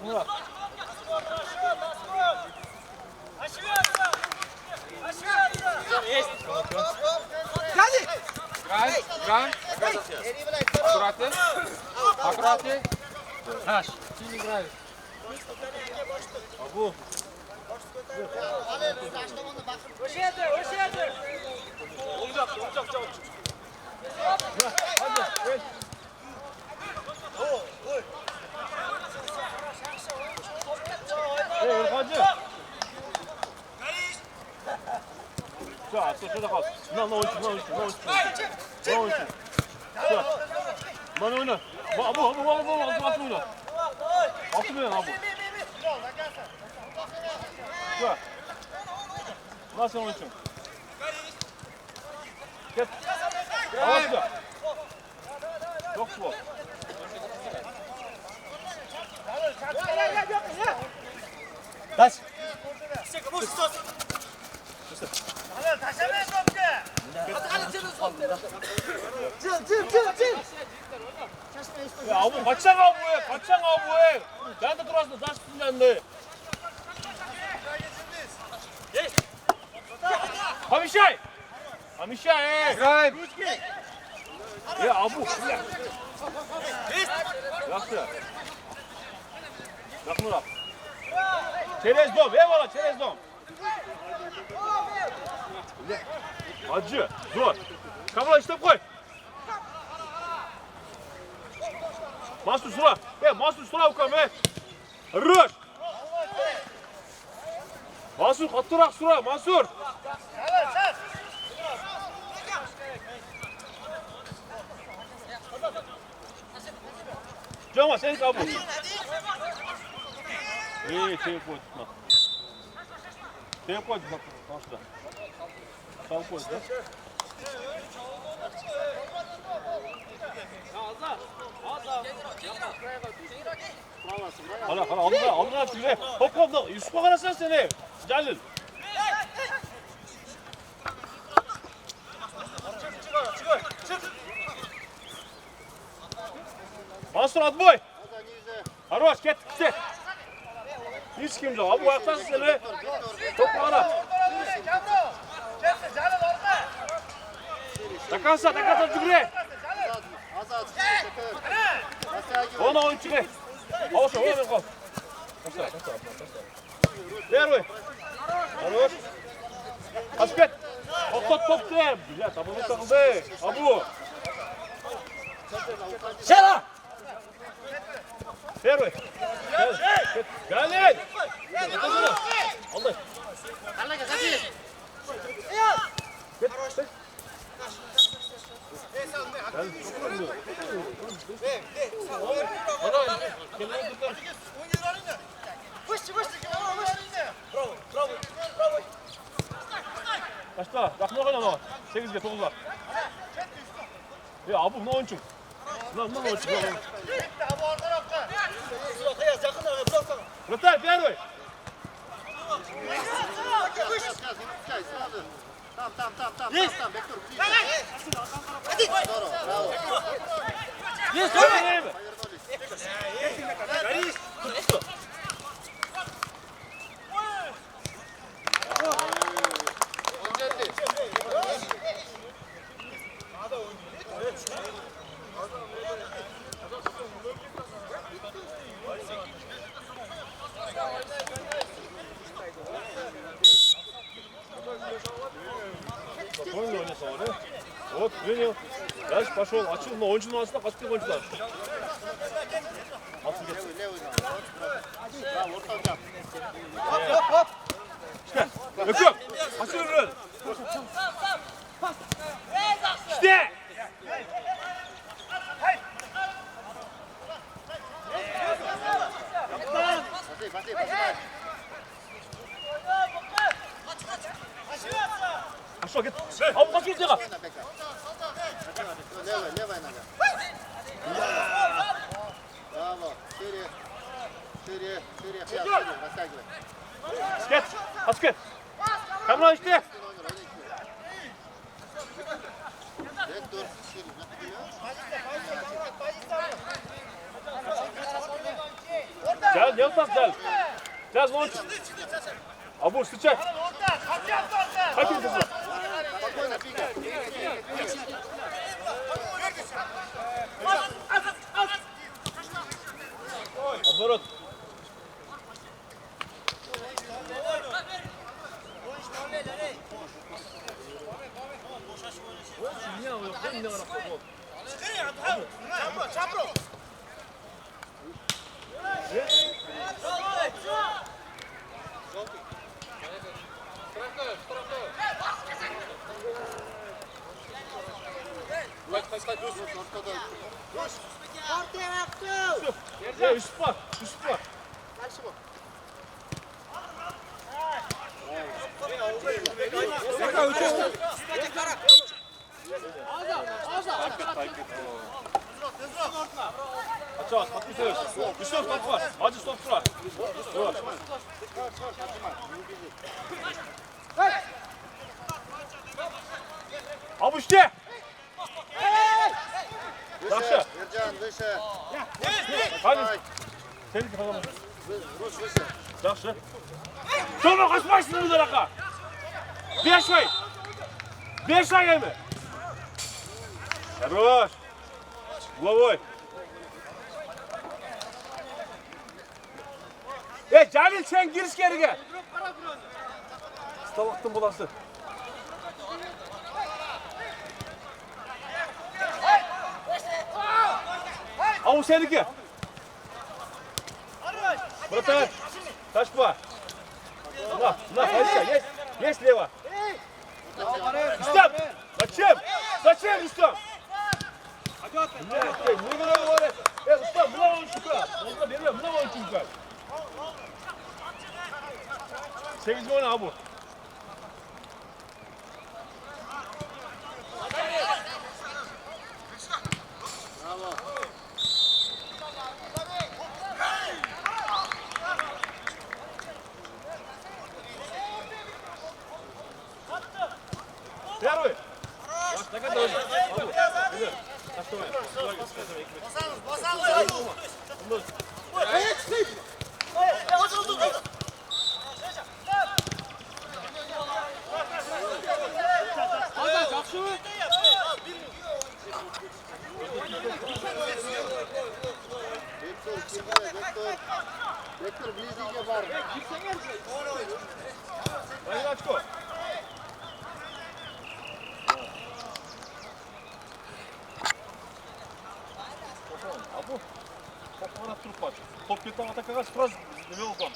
Murat. Гран. Аккуратнее. Наш. Сильно играет. Абу. Hadi. Все, şurada kal. Lan oyun. Все. Lan oyna. Abu. Atma oyna. Atma Abu. Все. Nasıl oyuncu? Gel. Avazla. Yok bu. Taş. Ya Abu kaçsan Abu'ya. Ben de durasın taş üstünden de. Hamişay. Играем. Ya Abu. Yaxşı. Bak Murat. Çerez dom. Eyvallah çerez dom. Acı. Zor. Kamera işte koy. Mansur Sura. Mansur Sura ukam. Röş. Mansur kattırak Sura. Mansur. Cama sen kabul. Teyip koy tutma. Teyip koy tutma. Başla. Sağ koy da. Hala aldılar şuraya. Hop Yusuf'a karasana seni. Celil. Mansur отбой. Хорош, ket işte. Hiç kimse. Abu ayaktasın seni. Topu ara. Takansa Cügre. Ona oyun çıkı. Olsun, ona kal. Первый. Хорош. Kaçket. Top der. Güzel, tabanı takıldı. Abu. Şela. Первый. Галин. Алды. Kaçta? Yakın oynama. 8'ge 9'a. Ya Abu ne oyuncu? Lan oyuncu. Вратарь, первый! Там, Бектур. Здорово, браво. Есть, Повернулись. Спокойно ойнаса var ya. Вот, принял. Дальше пошел. Açıl. Но oyuncunun arasında kaç kere oyuncular? Atın geç. Левый. Браво, орта hocam. Hop. İşte. Öküm. Açıl ürün. İşte. Пошли. Aşağı git. Abi kaç git ya. Левая нога. Браво. Шире. Растягивай. Geç. Aç git. Kamera işte. Бектур. Шире. Gel, yantan gel. Gel, launch. Abu, встречай. Хотим ты. Спокойно, Пика. Оборот. Üst var. Açağız, atmışız. Üstü ört var. Hacı stop sıra. Dur. Abu işte. Выше, Ержан, выше. Hadi. Seni kafalama. Руш, выше. Yaxşı. Sonra kaçmaysın bu tarafa. 5 ay. 5 ay mi? Хорош. Головой. Cemil sen giriş geri gel. Stavaktın bulası. Avu seninki. Братан, Ташпа. На, есть слева. Рустам, зачем? Зачем, Рустам? Не говори. Рустам, много oyuncular. Onda veriyor, много oyuncular. 8 gol abi bu. Bravo. Первый. Вектор ближнее бар. Один очко. Abu, top bana turup aç. Top bir tane ataka sraz ne oldu?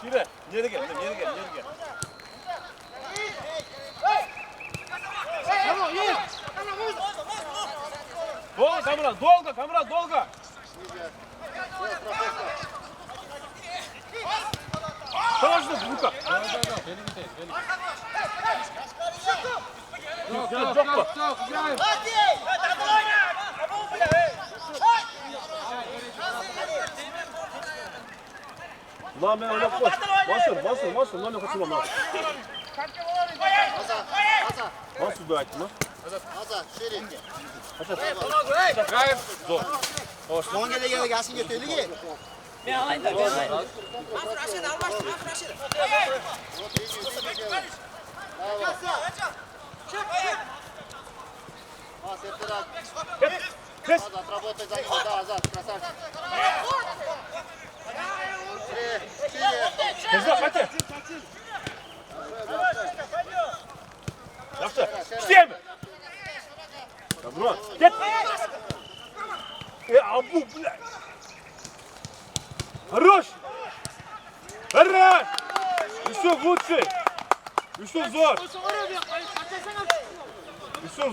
Şire, geri gel. Долго. Хорошо, Лука. Lan ben öyle koş. Basın. Lan ne kaçırmam lan. Nasıl dua ettin lan? Назад, шире. Zor. Son gele gelsin getirdi ki. Пас, это раз. Азат, работай за него, да, Азат, красавчик. Шире. Kızlar hadi. Yaxşı. İsteyeyim mi? Добро. Git. Abu, блядь. Хорош. Yusuf лучший. Yusuf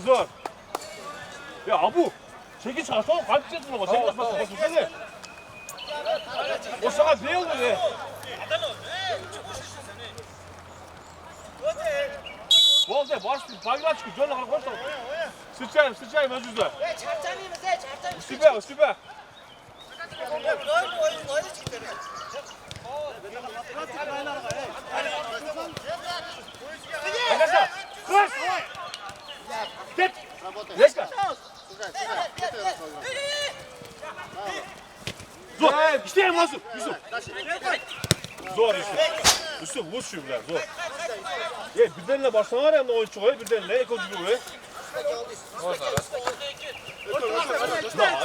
zor. Ya Abu. Çeki çarşamba kalp çektin ama. Çeki çarşamba kalp O sana değil mi? Bolde, bagla çıkıyor. Jönle kalk koştu. Sıçayım özüzler. Üstübe. Arkadaşlar, kız! Git! Работай. Leşka! Сюда. Браво. Mansur. Yusuf. Zor Yusuf. Yusuf vur şu bilen zor. Ye birdenle başlama var ya oyuncu koy birdenle ekonomi koy.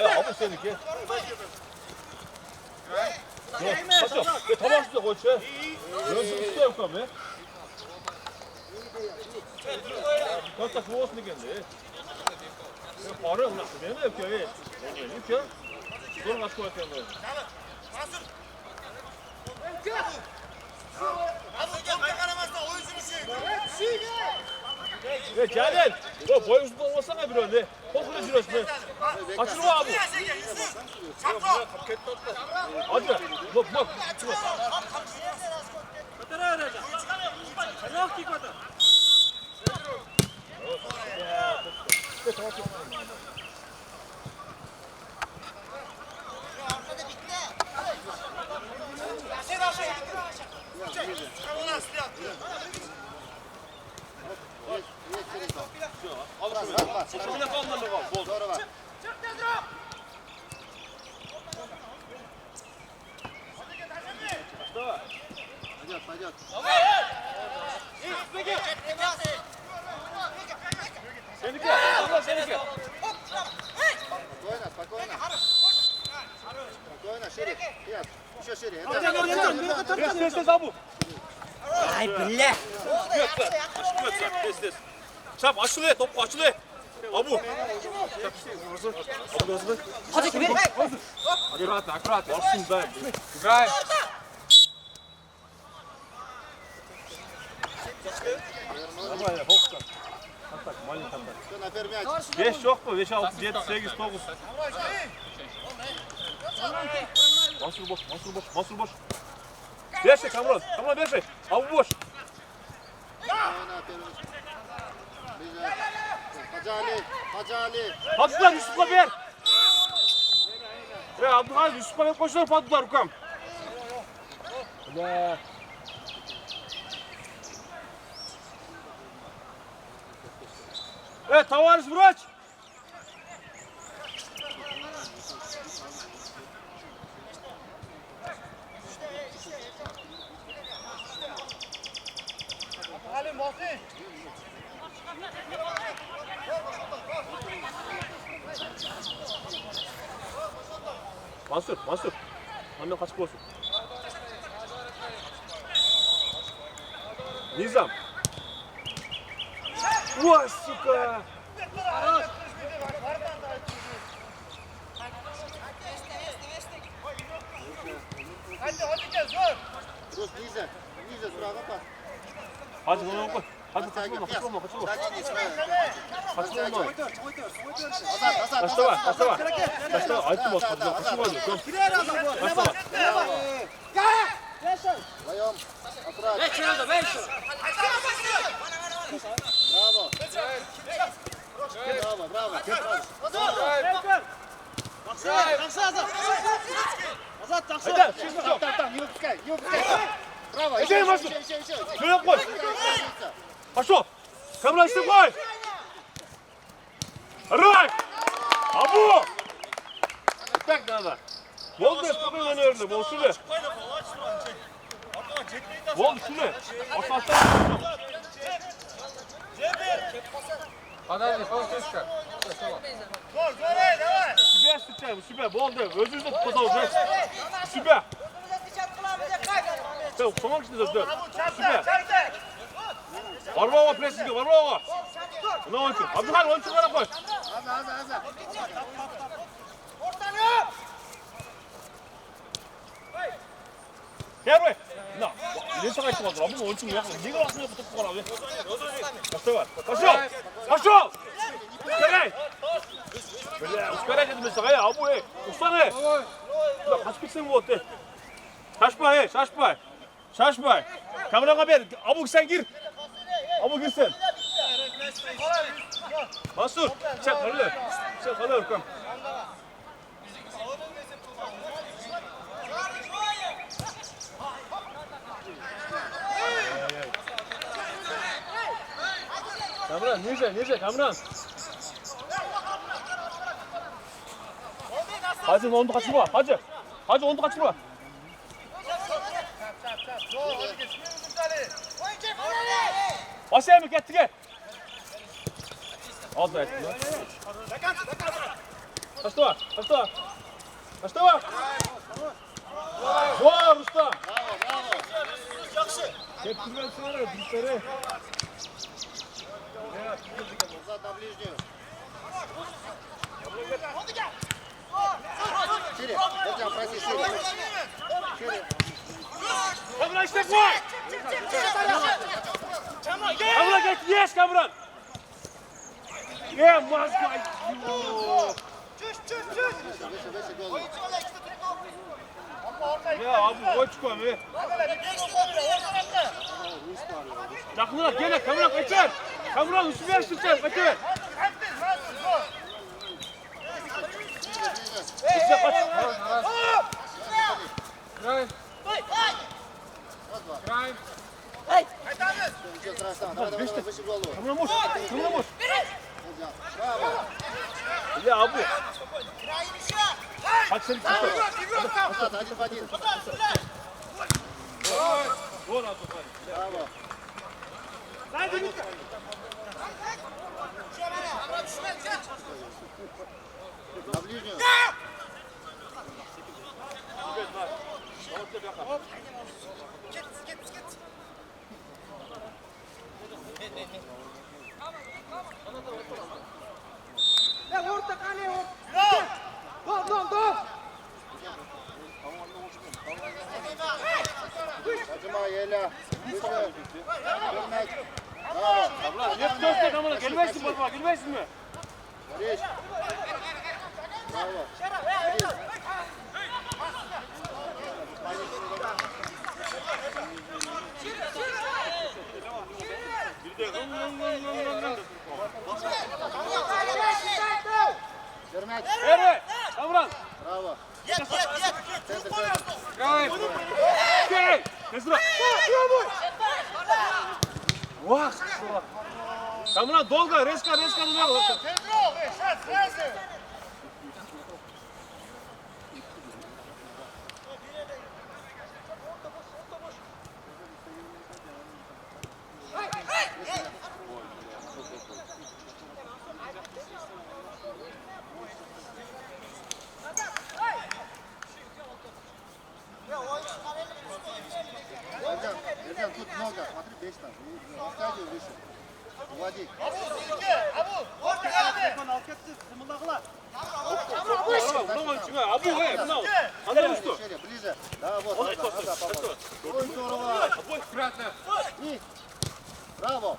Ya abi seninki. Kaçıyor. Tamam size koç ya. Nasıl üstte yok abi. Kaç takım olsun kendi. Para yok nasıl? Benim de yok ya. Yok ya. Dur nasıl koyacağım böyle. Ya Celal, o boy uzun olmasana bir önde. Kokunu şurası. Kaçırma abi. Hadi, bak. Пойдет. Seninki, Allah seninki. Спокойно. Спокойно, шире. Нет, еще шире. Tez Abu. Ay bile. Tez. Çap açılıyor, top açılıyor. Abu. Hadi gibi. Аккуратно. Baksın ben. Играй. Давай, Hokkan. Atak, maling atak. Все, на первый мяч. 5 yok mu? 5, 6, 7, 8, 9. Mansur boş. Berşe Kamran Berşe. Abu boş. Спокойно, первый. Ближе. Hacı Ali. Hadi lan Yusuf'la ver. Ya Abdülhal Yusuf'la ver koşular patlılar Rukam. Evet Tavares Muraç. Mansur. Annem kaçık olsun. Nizam. Vay suka. Рус, ниже, справа пас. Hadi bunu koy. Hadi kaçırma. Дальше не справа. Kaçırma. Назад. Taşta ayıttı bas. Kaçırma. Taşta. Вдвоем. Аккуратно. Браво. Hadi. Там, не выпускай. Браво, Иди, Машу. еще. Şöyle koy. Пошел. Kamran işte koy. Рай. Abu. Так надо. Болды спокойно önlerinde. Bol şöyle. Bol şöyle. Asastan. Подожди, полстычка. Süper sıçrayım. Süper. Bol de. Özünüzde tutmasa olacak. Süper. Sen tamam şimdi dön. Süper. Varma pressing. Varma. Ne oyuncu? Abdülhal oyuncu bana koy. Аза. Gel buraya. Na. Ne sakay çıkmadı. Abdülhal oyuncu mu yapma. Niye aslında bu topu koyalım? Kaçta var? Kaçıyor. Uskare. Böyle uskare dedim ben sana ya. Abu he. Uskare. Bak kaç gitsin bu otte. Şaşma. Kameraga ver. Abu sen gir. Abu girsin. Mansur. Çek kalır. Kom. Kamran, nice Kamran. Hacı onu kaçırma. Hacı onu kaçırma. Basayım kettiga. Oldu aytdim. Taştova. Voy, Rustam. Bravo, bravo. Kettirgan sari, bizlari. Назад на ближнюю. Шире. Ержан, проси, шире. Шире. Kamran işte koy. Kamran geç, yes Kamran. Ne mazgay. Выше голову. Ya abi koy çıkıyor mu? Yakınlar gel Kamran kaçar. Kamran üstüne yaştıracağım kaçar. Üstüne kaç. Играем. Раз, два. Играем. Ничего страшного. Давай, давай, давай, выше голову. Kamran boş. Kamran boş. Ержан, браво. Ya abi. Hadi seni Браво. kaçar. Назад, один в один. Gol abi. Браво. На ближнюю. Hacıma Yela. Выше. Вернать. Браво. Kamran hep göster Kamran. Gelmezsin baba gelmezsin mi? Речь. Браво. Вернать. Evet. Kamran. Браво. Центр, центр. Играем. Gel. Kesra. Vah. Kamran dolga reska dönüyor. Ержан, тут много. Смотри, 5 там. Рассказывай выше. Уводи. Bundan çıkıyor. Abu he. Bundan. Anladın mı? Шире, ближе. Да, вот, назад, назад, попал. Ой, здорово. Аккуратно. И. Браво.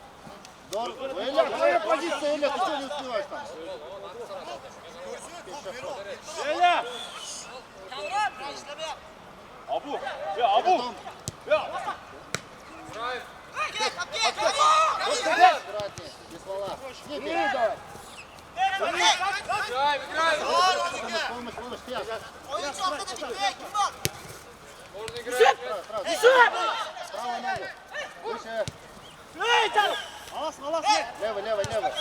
Здорово. Эля, твоя позиция, Эля, ты что не успеваешь там? Eyle. Abu. Ya Abu. Ya. Играем. Аккуратнее, без ствола. Не бей. Играем, играем. Помощь, помощь, ты. Можно играть. Правую ногу. Выше. Левый, левый, левый.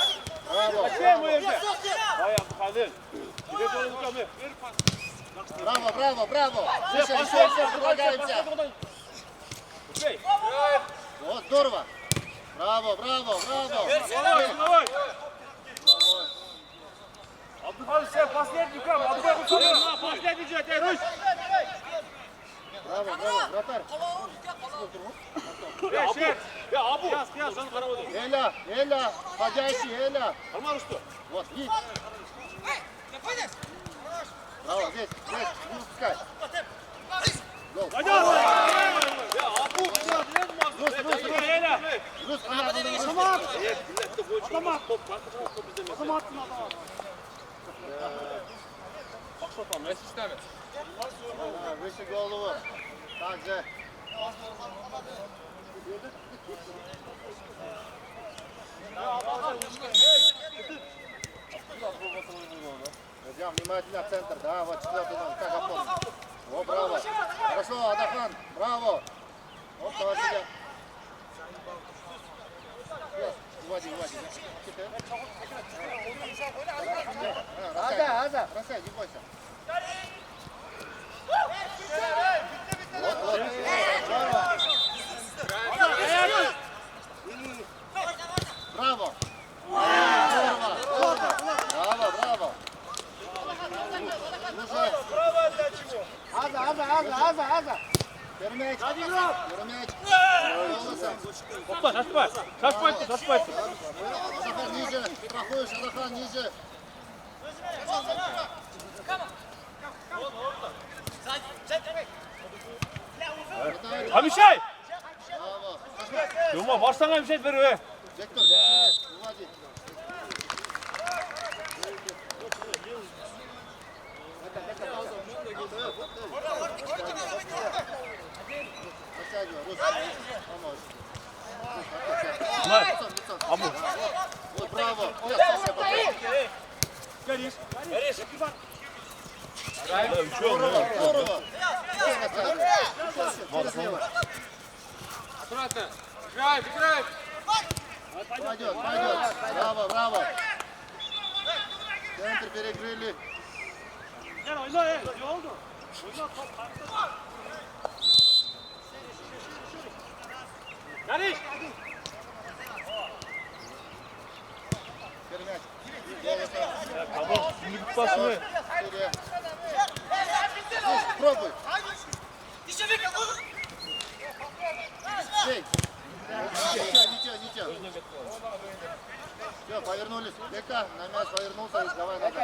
Браво. Şey bu evde. Hay Abdülkadir. Direkt onu tutamıyor. Браво, браво, браво. Выше, Pas еще, ver, еще, предлагаемся. Şey. Вот, здорово. Браво, браво, браво. Давай. Abdülkadir sen pas ver yukarı. Abdülkadir tutamıyor. Pas ver diyecek. Ruş. Браво, браво, вратарь. Ya şey. Ya Abu. Kıyas onu karamadı. Эля, Эля, входящий, Эля. Kalma Rüştü. Вот, вид. Браво, здесь, не упускай. Гол. Hadi. Ya Abu. Рус, Рус, Рус. Eyle. Рус, понятно, Рус. Adama. Top bizde. Adama attın adama. Bak sopa. Вместе ставят. Да, выше голову. Так же. Идем внимательно в центр. Да, вот четвертый номер. Как опорный. О, браво. Хорошо, Адахан. Браво. Вот, давай сюда. Уводи, уводи. Аза, бросай, не бойся. Вот, вот. Браво. To'xta, shoshma. Shoshmaydi. Adakhan ниже. Проходишь, Adakhan ниже. Hamishay! Bravo. Yo'qmi, borsang ham shayt berib. Vektor. Уводи. Подтягивай, Рус. Помочь. Abu. Вот, браво. Geliş. Здорово. Через лево. Аккуратно. Играй, играй. Пойдет. Браво. Центр перекрыли. Geliş. Перемять. Tamam, şimdi kupasını. Пробуй. Эй. Ничего. Все, повернулись. Бека, на мяч повернулся и давай. Центр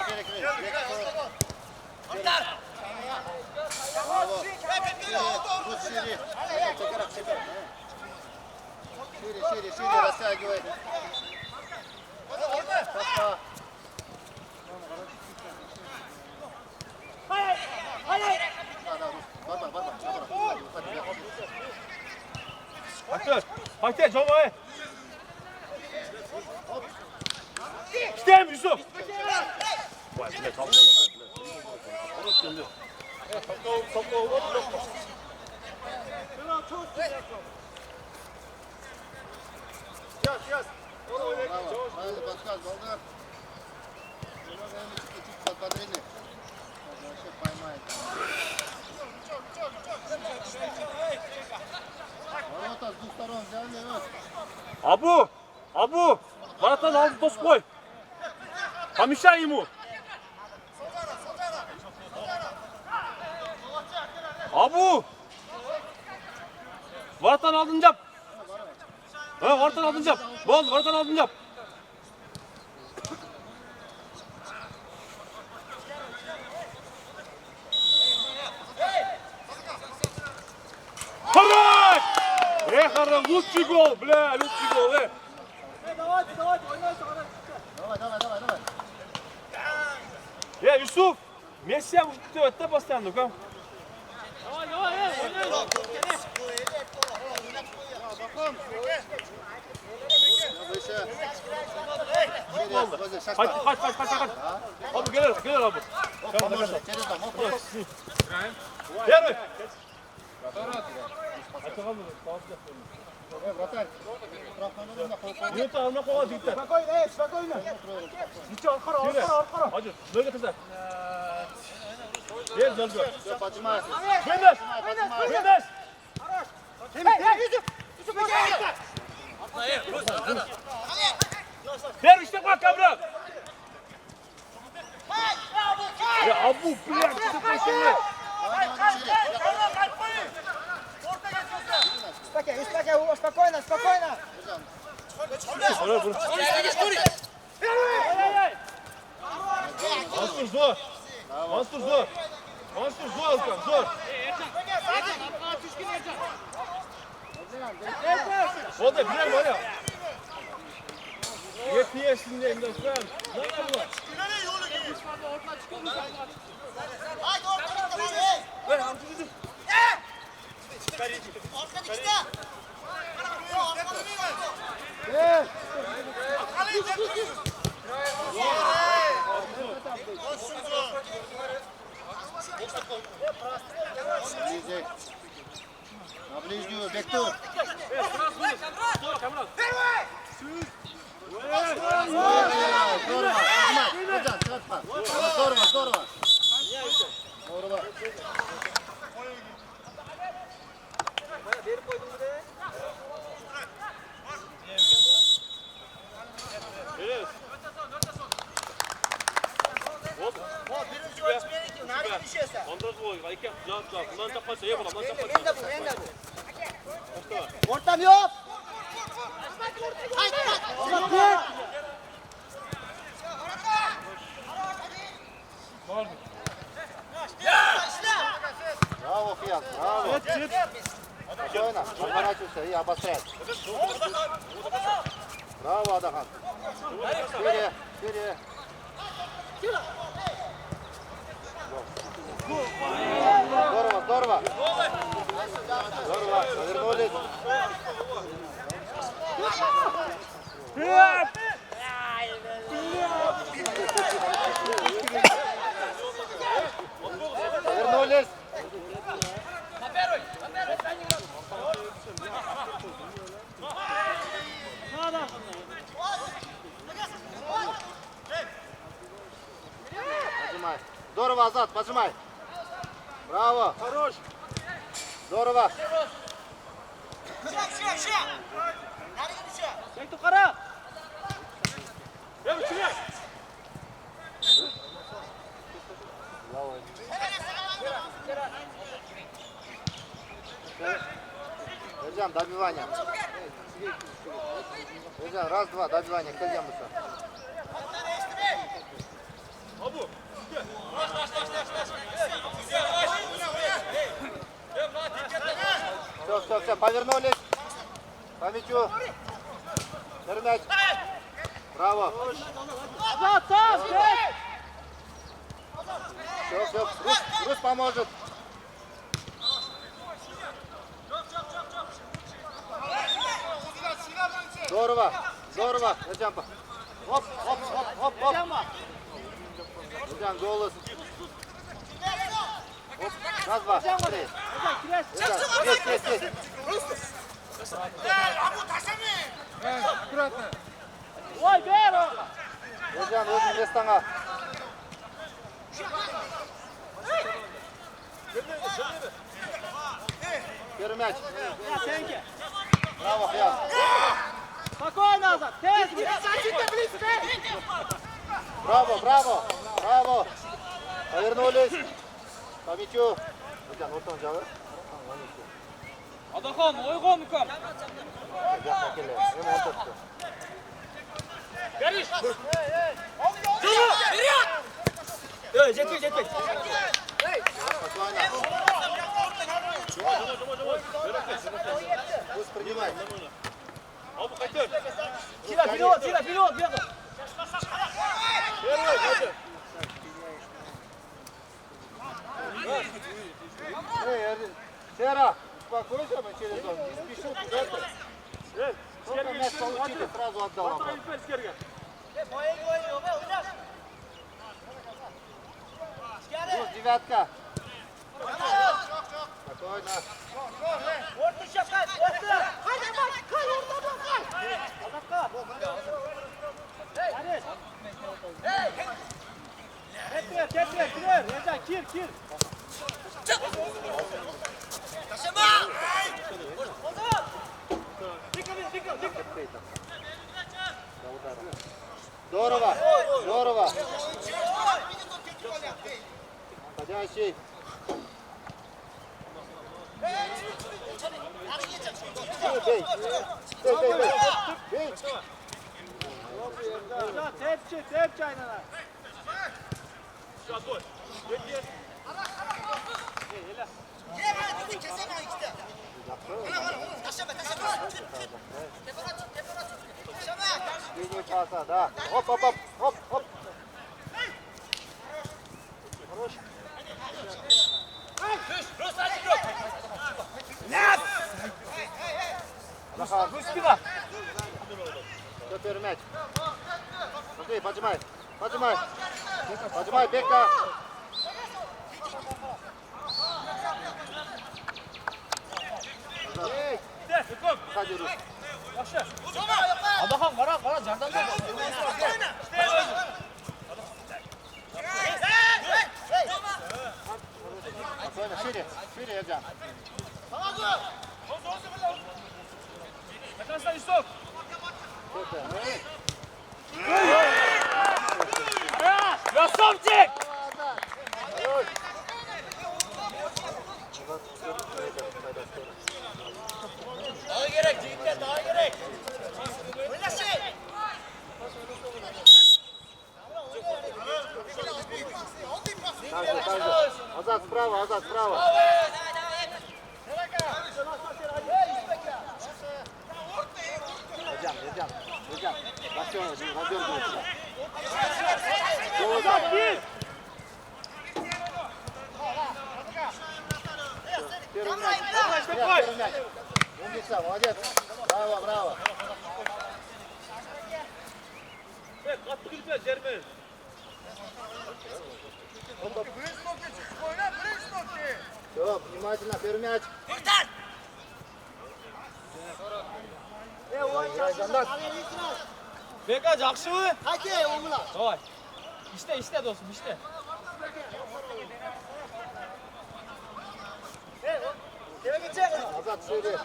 перекрыть. Браво. Шире. Шире, растягивай. Пошла. Барбар. Haydi, Cavay. İsteyim Yusuf. Vay be, tamam. Браво. Правильный подсказ, Болгар. Чуть подвины. Вообще поймает. Ворота с двух сторон взяли. Abu. Barattan aldı, toz koy. Hamishay ему. Abu. Barattan aldın yap. Barattan aldın yap. Bol, barattan aldın yap. Хорош! Хорош, лучший гол, лучший гол, Давай. Yusuf, Messi ham o'tda postoyanni, uka. Выше. Haydi. Abi gelir abi. Поможет, через дом. Первый. Вратарь. Штрафной на полком. Minutni alma qo'yadi bitta. Спокойно. Hadi, böyle kızlar. Gel gel. Все, поджимайся. Mendes. Ver işte bak kabra. Ya Abu, блядь, что такое? Спокойно. Mansur zor. Zor. O da bilen var ya. Yetmiyesin elimden sen. Ne var? Ver hamsi. Ближе. На ближнюю, Бектур. Здорово. Ondan sonra bundan çapasa yapalım. Adam yok. Adam yok. Браво, Фиян, браво. Спокойно, оборачивайся и обостряй. Браво, Адахан. Шире, шире. Здорово, здорово. Здорово, повернулись. Повернулись. Поджимай. Здорово, Азат, поджимай. Браво. Хорош. Здорово. Çek yukarı. Браво. Ержан, добивание. Ержан, раз, два, добивание. Кто демится? Все, повернулись. По мячу. Мяч. Браво. Все. Рус поможет. Здорово. Ержан. Оп. Ержан, голос. Оп. Раз, два, три. Ержан, есть. Аккуратно. Ой, ver. Ержан, өзің местаңа. Первый мяч. Senki. Браво, Хиян. Спокойно, Азат. Tez. Браво. Повернулись. По мячу. Ержан, ортан жағы. Adaxon, o'yg'on mukom. Jetmey. Пусть принимай. Сила, вперед, бегай. Сера, успокойся, мы через зону. Не спеши куда-то. Только мяч получили, сразу отдал обратно. Вот, девятка. Спокойно. Orta şapka, orta. Hadi bak, kal orta bak. Adakka. Hadi. Tekrar. Reza, kir. Taşıma. Ozan. Dikkat. Здорово. Подящий. Бей. Tepçi aynana. Линию паса, да. Оп. Хорош. Адахан. Кто первый мяч? Смотри, поджимай. Поджимай, Бека. Hadi Rus. Adaxon, qara, jardan da. Спокойно, шире, Ержан. Красавчик! Gerek Первый мяч. Умница, молодец. Браво, браво. Qattiq yuribsan, Jermen. Все, внимательно, первый мяч. Играй, Жандар. Beka, yaxshimi? Aka, o'g'lim. Voy. Ishda do'stim, ishda. Назад, шире.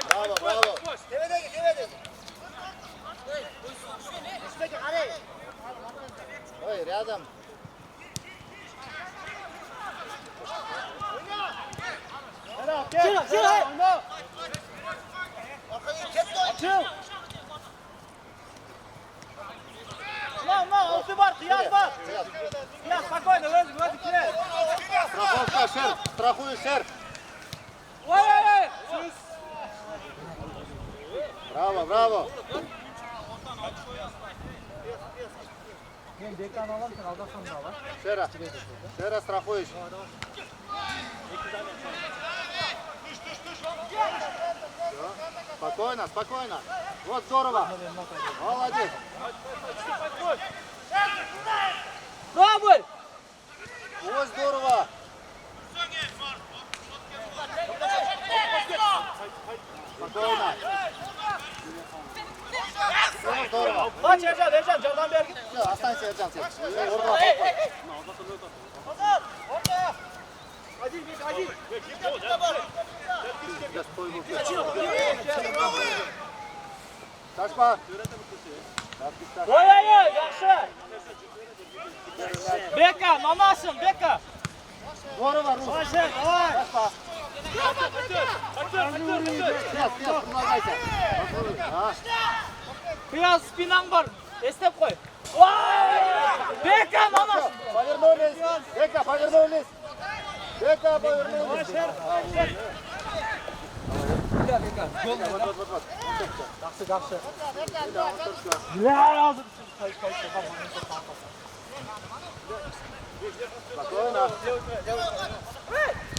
Браво, браво. Ой, рядом. Страховка, шерп. Страхуй, шерп. Браво, браво. Шера, Шера страхуешь. Всё. Спокойно, спокойно. Вот здорово. Молодец. Браво! Вот здорово. Спокойно. Всё, здорово. Kaç Ercan, candan bir hareket. Всё, останься, Ercan, sen. Sen orada. Я спою. Kaçma. Voy, yaxshi. Beka, mamasın, Beka. Здорово, Рус. Kaçma. Сейчас, помогайся. А? Biraz spinan var. Esnep koy. Vay! Beka, mamasın. Повернулись. Бека, повернулись. Бека, повернулись. Вот. Yaxshi. Да, вот так всё. Ya, Спокойно.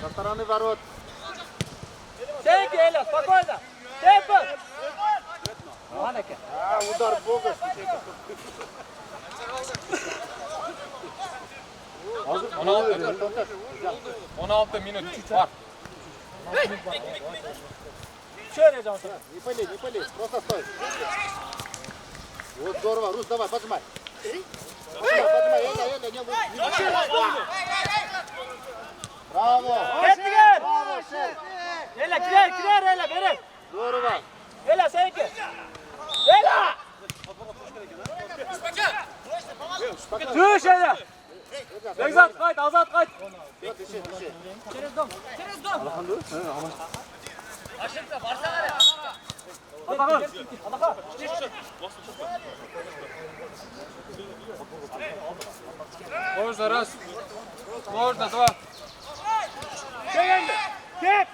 Со стороны ворот. Sevgi Ela, spokojno. Tempo. Maneke. А, удар в бога. 16 minut var. Шере, не пыли, просто стой. Вот здорово, Рус, давай, поджимай. Поджимай, Эля, не Браво. Kettiler. Браво, Шер. Ela, girer Ela, verin. Здорово. Ela, seninki. Ela. Düş Ela. Bekzat, kayıt, Azat, kayıt. Всё, дыши. Через dom. Adakar. Можно раз. Можно два. Кеп.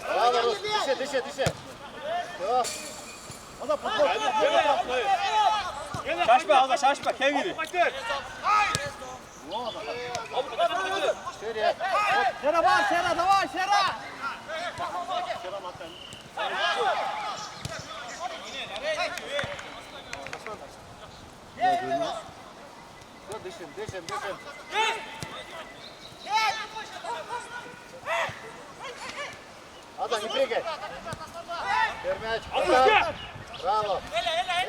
Браво, Рус, дыши. Всё. Şaşma, kendini. Шире. Sera var, Sera, давай, Sera. Всё, дышим. Ада, не прыгай. Первый мяч. Браво.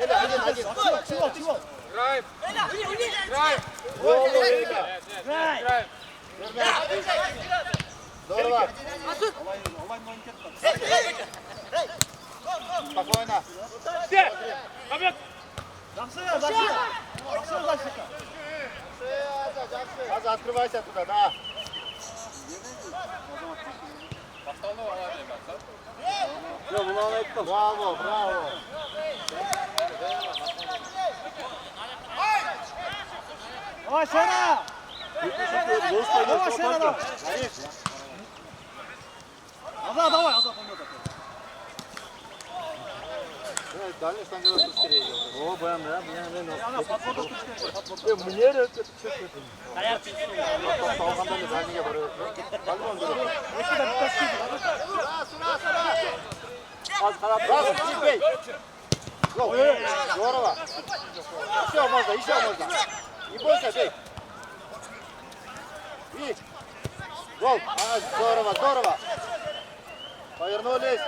Эля, один. Чего? Играем. Гол, Эля. Играем. Первый мяч. Здорово. Спокойно. Аза, открывайся туда, да. Браво, браво. Давай, Сера! Давай, Сера, давай! Азат, давай, Азат, он идет. Дальше там делать быстрее. О, бэм, да, мне Она подвода тут. мне de çıkıyor. Қалғанда не дальнеге барıyor. Пальмон береді. Az taraf. Браво, Тимбей. Гол. Здорово. Еще можно, еще можно. Не бойся, бей. И. Гол. Здорово, здорово. Повернулись.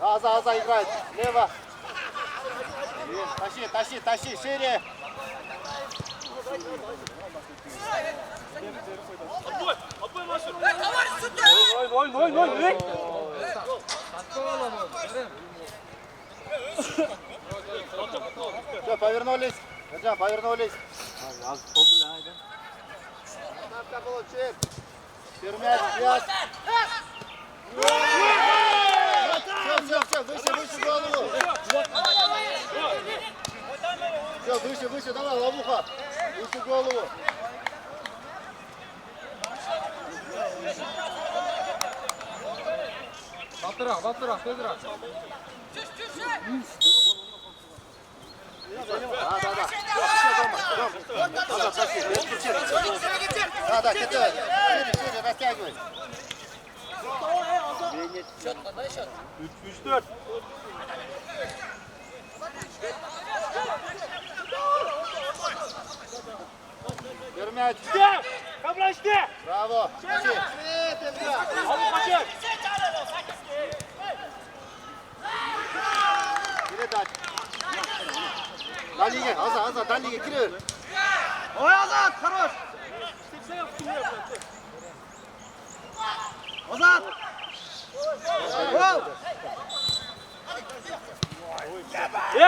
Аза играет. Лево. Тащи, тащи, тащи. Шире. Отбой Машин. Oy. Все, повернулись. Ержан, повернулись. Az oldu lan hadi. Ставка получит. Пермяч, пять. Все, выше голову. Все, выше, давай, ловуха. Выше голову. Батырақ, тезірек. Да, кидай. Шире, растягивай. 3-4. Пермяч. İşte. Kabla işte. Браво. Тащи. Abi kaçır. Передач. Дальнеге, Аза, дальнеге кире. Ой, Азат, хорош! Азат! Gol!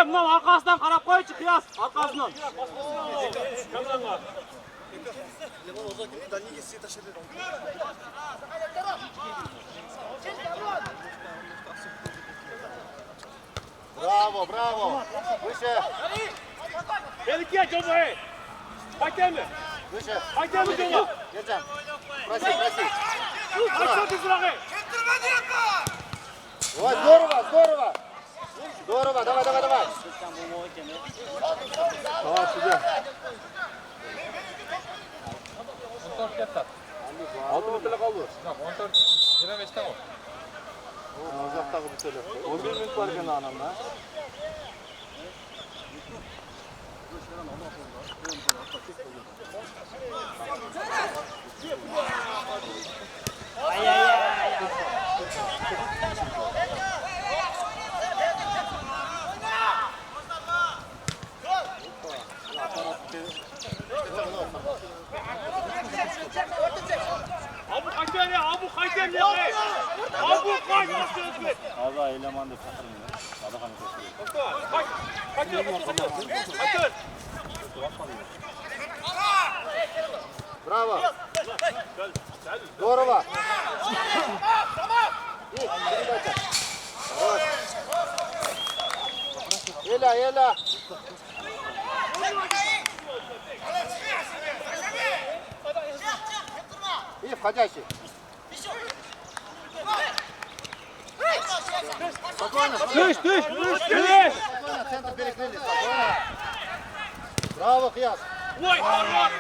Bundan arkasından qarab qo'ychi, qiyas, arkasından. Браво. Выше. Tehlikeye Coba. Hakem mi? Выше. Hakem mi Coba? Ержан. Проси. Açsana tezirağı. Ой, здорово. Здорово, давай. Tamam, size. 14 ketdi. 6 metre qaldı. Yo'q, 14, 25 ta bor. Uzaktaki bir söyle. 11 minut var ekan anamda. Abu hakem ya. Abu hakem ya. Abu hakem. Azı eleman da çakırmıyor. Adı hani koşuyor. Hakem. Браво. Здорово. И передача. Хорош. Еля. И входящий. Спокойно. Düş. Gel. Спокойно, центр перекрыли. Спокойно. Браво, Кияс. Ой, хорош.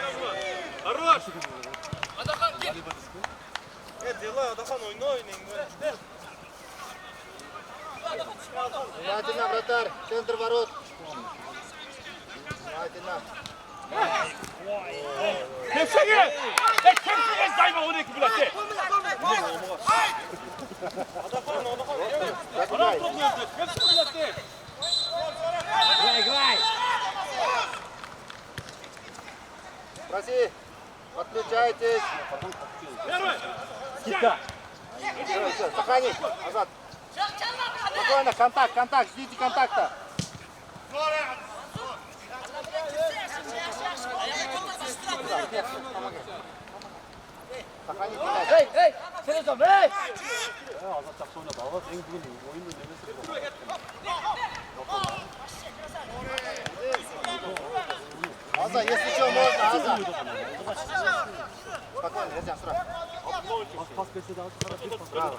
Хорош. Внимательно, вратарь. Центр ворот. Внимательно. Kepsege. Kepsege sayma onu ki bulatte. Забегай. Kepsege bulatte. Играй. Проси. Подключайтесь. Первый. Кита. Все, сохрани. Азат. Спокойно, контакт. Ждите контакта. Sahani Tila. Hey, hey! Sen hocam, hey! Azat жақсы ойнады. Азат ең бүгін ойынның немесі болды. Аза, если что, можно, Аза. Спокойно, Эрджан, сюда. Пас берсе де Азат қарап Браво.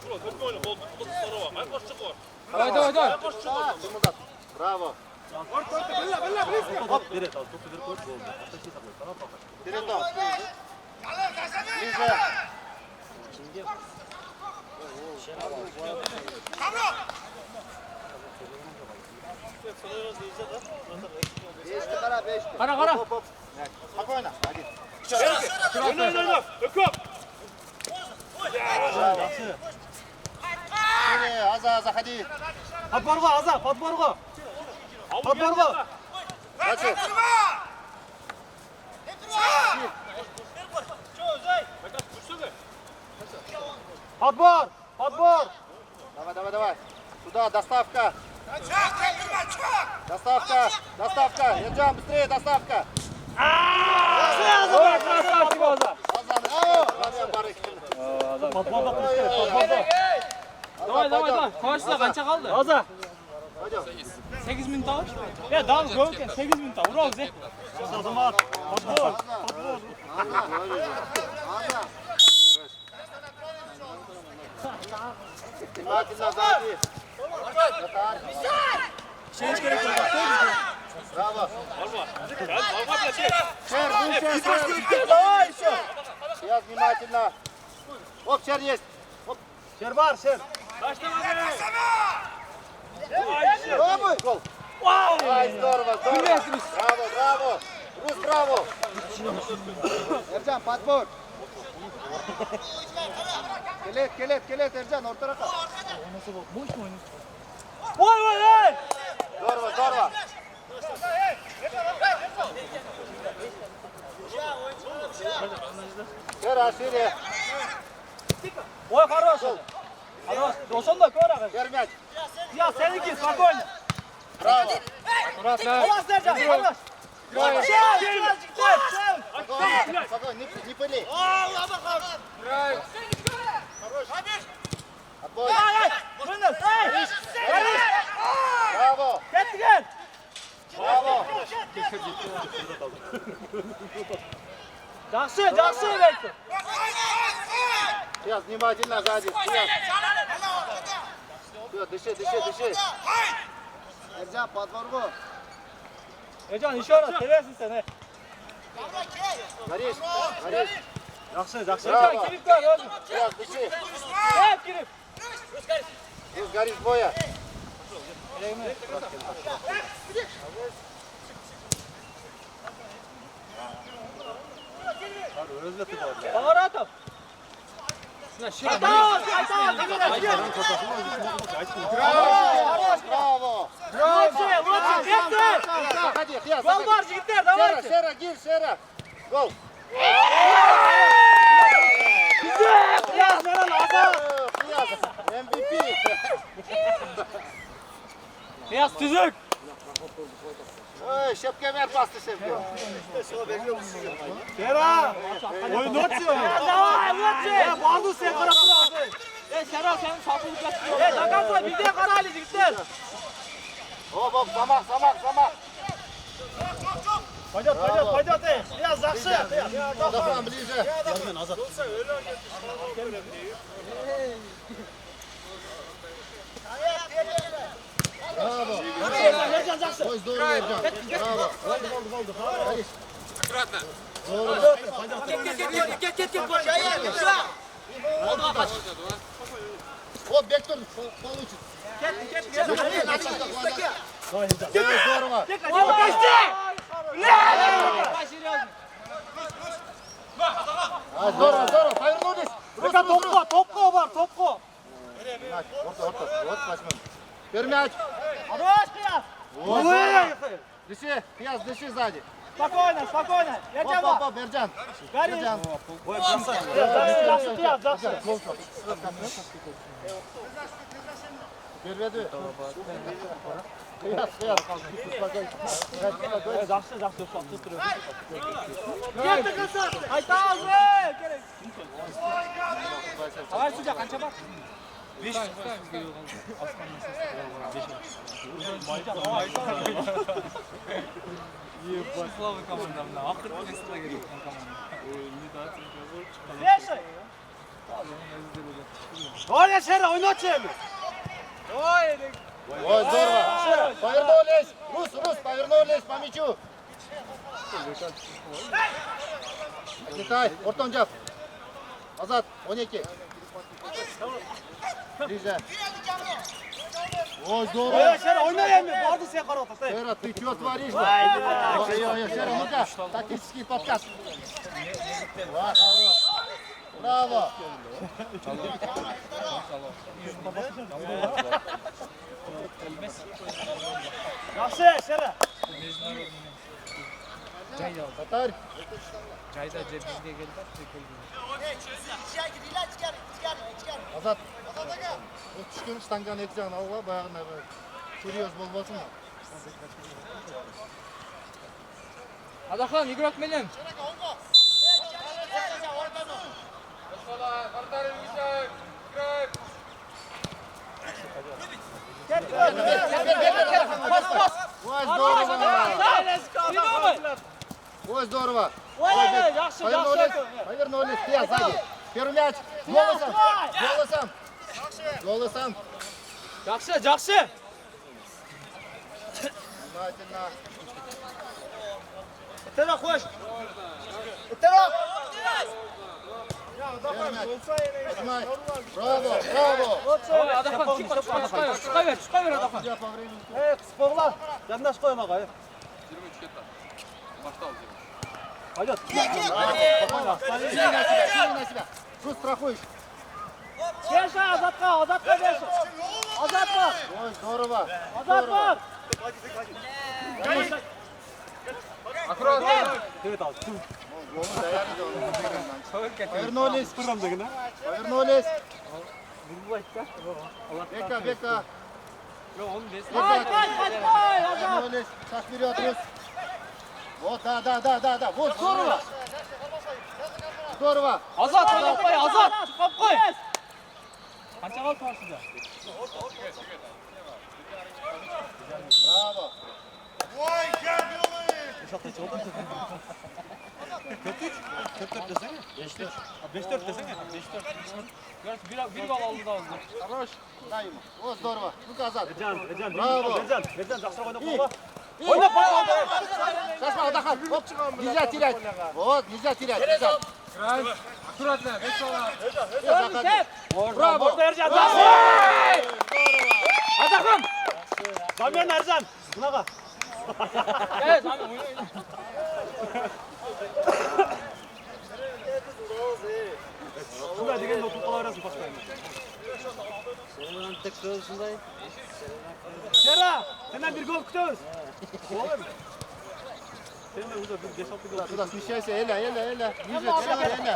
Давай, давай, давай. Дымылдат. Браво. Топ береді. Топты беріп қойып болды. Вперед, дом. Ближе. Бешті қара, бешті. Қара, қара. Оп, оп. Спокойно, один. Oyna. Öküp. Аза, ходи. Подборға, Аза, подборға. Подборға. Дальше. Подбор, подбор. Давай. Сюда, доставка. Доставка. Эрджан, быстрее, доставка. Красавчик, Аза. Аза, браво. Пламен барык. Подборға тұрып, подборға. Давай. Қашса қанша қалды? Аза. Пойдем. 8 минут алып. Daha көп екен, 8 минутта. Урал зе. Азамат, подбор. Аза. Внимательно сзади. Браво. Шер, выше. Давай еще! Сейчас внимательно. Оп, шер есть. Şer var, şer. Пробуй. Гол. Ай, здорово. Браво. Рус, браво. Эрджан, подбор. Келет, Эрджан, orta rakam. Vay. Здорово. Шире. Ой, хорош. Хорош. Осонда көр ағай. Шер мяч. Я, seninki, спокойно. Браво. Хорош, Сержан, хорош. Спокойно, не пыли. Отбой. Браво. Kettigen. Браво. Жақсы bekle. Сейчас, внимательно сзади. Все, дыши. Эрджан, подворгу. Ercan, işe ara, seversin sen he. Горишь. Жақсы. Браво. Ercan, girip gör, öldür. Сейчас, дыши. Hep girip. Здесь горишь боя. Bağır atam. Aytan. Браво. Лучше, Виктор. Заходи, Хьяс, Гол заходи. var Виктор, давайте. Шера, Гиль, Шера. Гол. Yaz, Meral, Azat. Хьяс, MVP. Yaz, tüzük. Ой, şapka ver bastı şapka. Şera. Oyun atıyor. Давай, лучше. Bağlı sen kara kıra. Şeraf senin sapılık yapıyor. Dakika, bir de kara Ali Viktor. Hop, zamak. Paydat. Yaz, жақсы. Дохан, ближе. Браво. Ercan, жақсы. Ой, здорово, Эрджан. Браво. Горишь. Вот, Бектор получит. Здорово. Здорово. Повернулись. Topko var, topko. Мяч. Вот, возьмем. Теперь мяч. Хорош, Kıyas. Дыши, Хьяс, дыши сзади. Спокойно. Ercan var. Оп, Эрджан. Gari. Эрджан. Жақсы, Kıyas, жақсы. Теперь веду. Хьяс. Жақсы, ұстап тұр. Aytan, Давай судья, қанша бар? 5. Слабый команда мына. Ақырғы место керек команда. Бешай. Давай, Шера, ойнатшы. Ой, Ой, здорово. Повернулись. Рус, повернулись по мячу. Отлетай, ортон жап. Азат, 12. Ближе. Ой, здорово. Ой, Шера, ойнай эми. Барды сен қарап отыр. Шера, ты что творишь? Ой, Шера, ну-ка, тактический подкаст. Ва, хорош. Браво. Жақсы, Шера. Татар. Жайда же бизге келди. Азат. Bu düşkün stanganı eksen alға, баяғына серьез болбасын. Адахан, игрок менен. Ой, здорово. Ой, здорово. Ой, жақсы, Повернулись, жақсы. повернулись, ты сзади. Первый мяч, голосом. Жақсы, жақсы. Внимательно. Тера қош. Первый мяч. Поднимай. Браво. Ой, Адахан, чукка бер, Адахан. Я по времени. Спорлар. Жандаш қойын аға. Пойдет. Сильно на себя. Рус, страхуешь. Шеша, Азатқа, Азатқа берші. Азатқа. Ой, здорово. Азатқа. Аккуратно. Повернулись. Повернулись. Бека. Повернулись. Шаг вперед, Рус. Вот, да. Вот, здорово. Здорово. Азат, ойнап қой, Азат. Чукап қой. Қанша қалды қарсыда? Браво. Bir bal aldı da azdı. Хорош. Дай ему. Вот, здорово. Ну-ка, Азат. Берден, Браво. жақсы ойнап И. қойға. Ойнап, Сашма, Адахан. Оп, нельзя терять. Вот, нельзя терять. Аккуратно, без сала. Браво. Ержан, Адахан! Замен Ержан. Мынаға. Evet, abi oyna. Бұнда деген ұтып қала бересің пашпайын. Шера, сенен бір гол күтеміз. Олым. Сенен уже бір 5-6 гол. Туда смещайся. Эля. Ниже, Эля.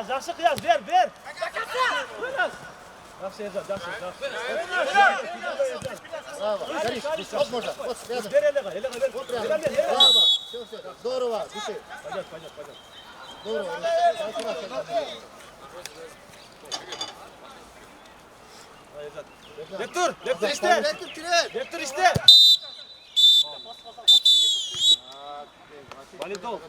Жақсы қияз, бер. Жақсы Ержан, жақсы. Браво. Горишь. Вот можно. Вот, рядом. Бер елеға, бер. Вот рядом. Браво. Все. Здорово. Дыши. Пойдет. Здорово. Лептір іште. Валидол.